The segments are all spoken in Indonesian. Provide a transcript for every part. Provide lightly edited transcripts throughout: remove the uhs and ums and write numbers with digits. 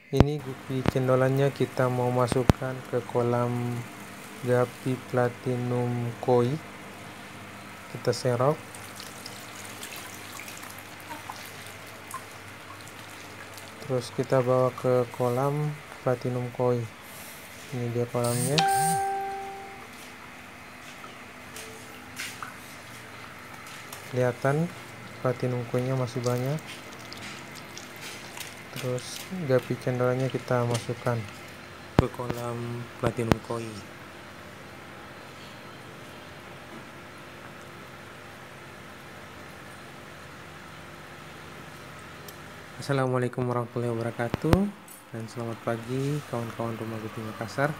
Ini gupi cendolannya kita mau masukkan ke kolam Gapi Platinum Koi. Kita serok. Terus kita bawa ke kolam Platinum Koi. Ini dia kolamnya. Kelihatan Platinum Koi-nya masih banyak. Terus gapi cendolannya kita masukkan ke kolam Platinum Koi. Assalamualaikum warahmatullahi wabarakatuh, dan selamat pagi kawan-kawan Rumah Gupi Makassar.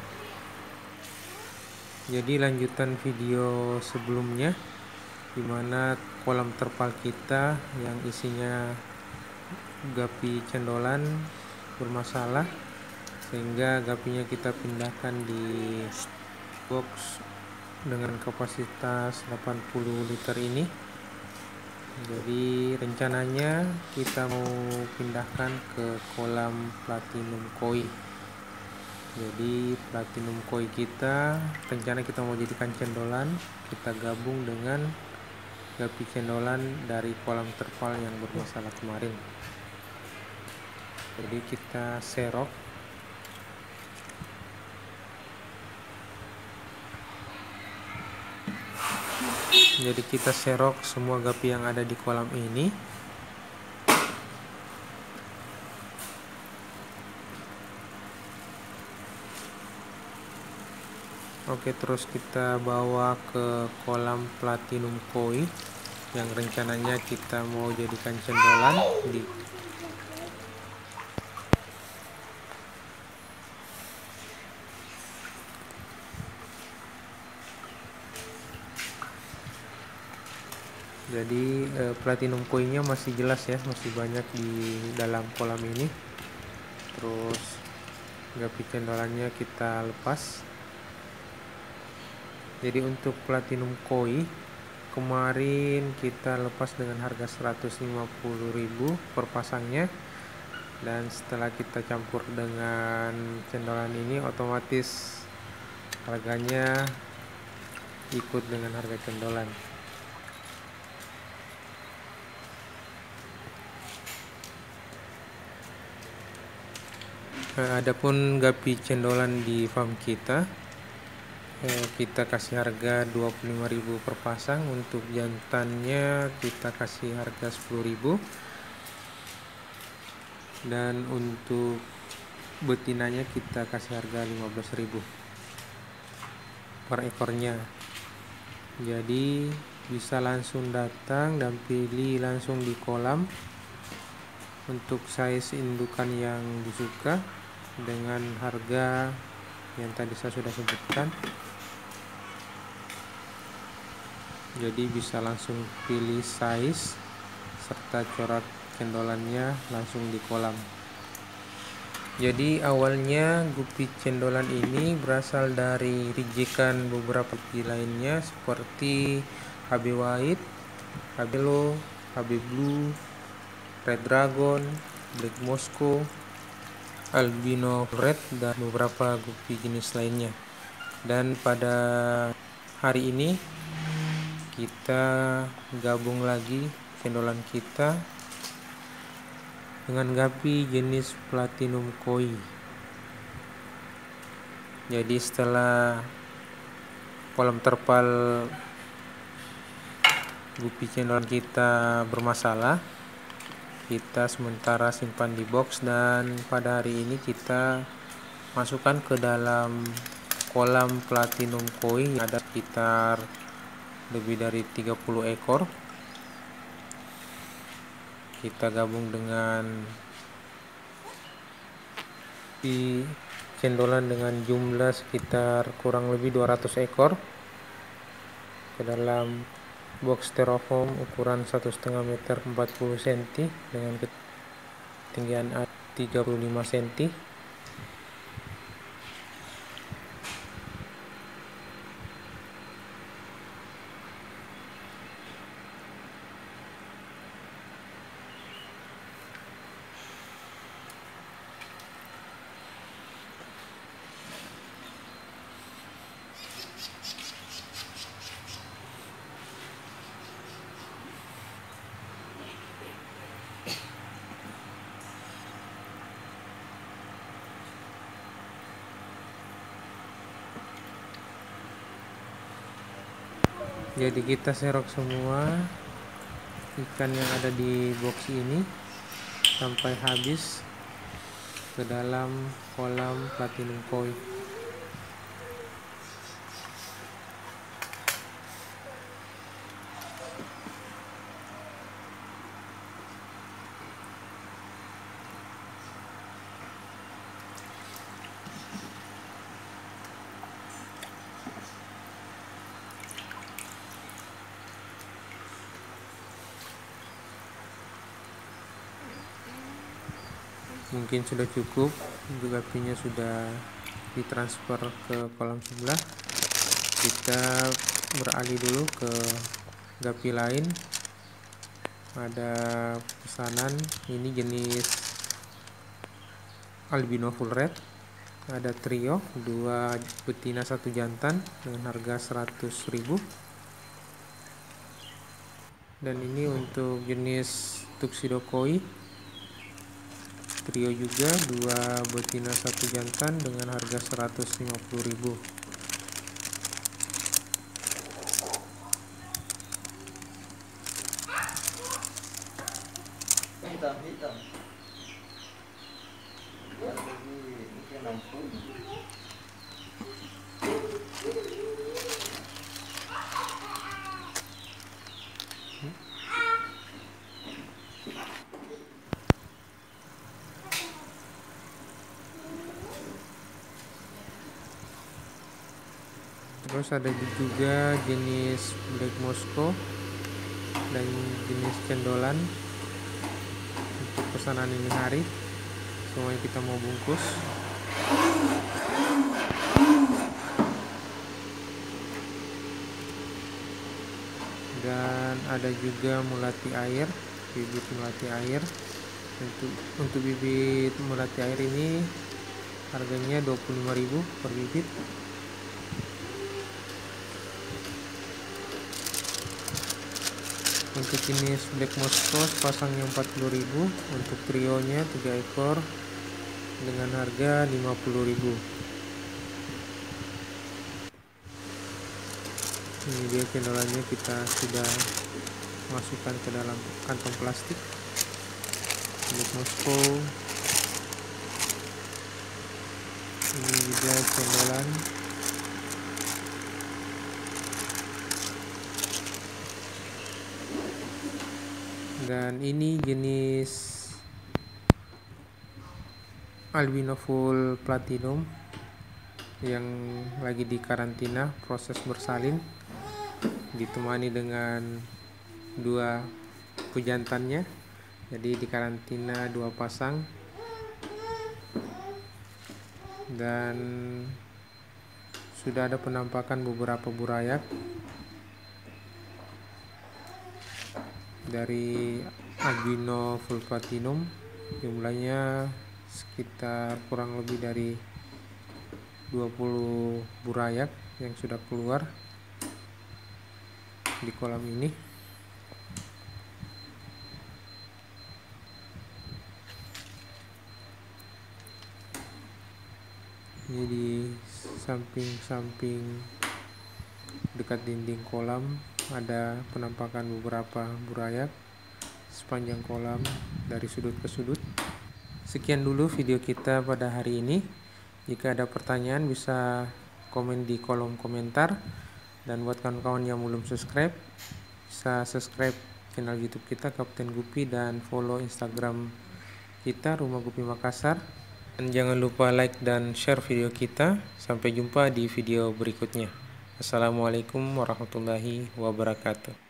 Jadi lanjutan video sebelumnya, dimana kolam terpal kita yang isinya gapi cendolan bermasalah, sehingga gapinya kita pindahkan di box dengan kapasitas 80 liter ini. Jadi rencananya kita mau pindahkan ke kolam Platinum Koi. Jadi Platinum Koi kita rencana kita mau jadikan cendolan, kita gabung dengan gapi cendolan dari kolam terpal yang bermasalah kemarin. Jadi kita serok. Jadi kita serok semua gapi yang ada di kolam ini. Oke, terus kita bawa ke kolam Platinum Koi yang rencananya kita mau jadikan cendolan di Jadi Platinum Koi-nya masih jelas ya, masih banyak di dalam kolam ini. Terus gapi cendolannya kita lepas. Jadi untuk Platinum Koi kemarin kita lepas dengan harga 150.000 per pasangnya, dan setelah kita campur dengan cendolan ini otomatis harganya ikut dengan harga cendolan. Adapun gapi cendolan di farm kita kasih harga 25.000 per pasang. Untuk jantannya kita kasih harga 10.000, dan untuk betinanya kita kasih harga 15.000 per ekornya. Jadi bisa langsung datang dan pilih langsung di kolam untuk size indukan yang disuka dengan harga yang tadi saya sudah sebutkan. Jadi bisa langsung pilih size serta corak cendolannya langsung di kolam. Jadi awalnya gupi cendolan ini berasal dari rijekan beberapa gupi lainnya seperti HB White, HB Low, HB Blue, Red Dragon, Black Moscow, Albino Red, dan beberapa gupi jenis lainnya. Dan pada hari ini kita gabung lagi cendolan kita dengan gapi jenis Platinum Koi. Jadi setelah kolam terpal gupi cendolan kita bermasalah, kita sementara simpan di box, dan pada hari ini kita masukkan ke dalam kolam Platinum Koi yang ada sekitar lebih dari 30 ekor. Kita gabung dengan di cendolan dengan jumlah sekitar kurang lebih 200 ekor ke dalam box styrofoam ukuran 1,5 meter 40 cm dengan ketinggian 35 cm. Jadi kita serok semua ikan yang ada di box ini sampai habis ke dalam kolam platinum koi. Mungkin sudah cukup, gapinya sudah ditransfer ke kolam sebelah. Kita beralih dulu ke gapi lain. Ada pesanan, ini jenis albino full red, ada trio 2 betina 1 jantan dengan harga 100.000. Dan ini untuk jenis tuxedo koi trio juga 2 betina 1 jantan dengan harga 150.000. Hitam. Mungkin 60. Terus ada juga jenis black Moscow dan jenis cendolan. Untuk pesanan ini hari semuanya kita mau bungkus. Dan ada juga melati air, bibit melati air. Untuk bibit melati air ini harganya 25.000 per bibit. Untuk jenis black Moscow pasangnya 40.000, untuk trionya 3 ekor dengan harga 50.000. Ini dia cendolannya, kita sudah masukkan ke dalam kantong plastik. Black Moscow, ini juga cendolan. Dan ini jenis albino full platinum yang lagi di karantina proses bersalin, ditemani dengan 2 pejantannya. Jadi di karantina 2 pasang. Dan sudah ada penampakan beberapa burayak dari albino full platinum, jumlahnya sekitar kurang lebih dari 20 burayak yang sudah keluar di kolam ini. Ini di samping-samping dekat dinding kolam ada penampakan beberapa burayak sepanjang kolam dari sudut ke sudut. Sekian dulu video kita pada hari ini. Jika ada pertanyaan bisa komen di kolom komentar. Dan buat kawan-kawan yang belum subscribe, bisa subscribe channel YouTube kita Kapten Gupi dan follow Instagram kita Rumah Gupi Makassar. Dan jangan lupa like dan share video kita. Sampai jumpa di video berikutnya. Assalamualaikum warahmatullahi wabarakatuh.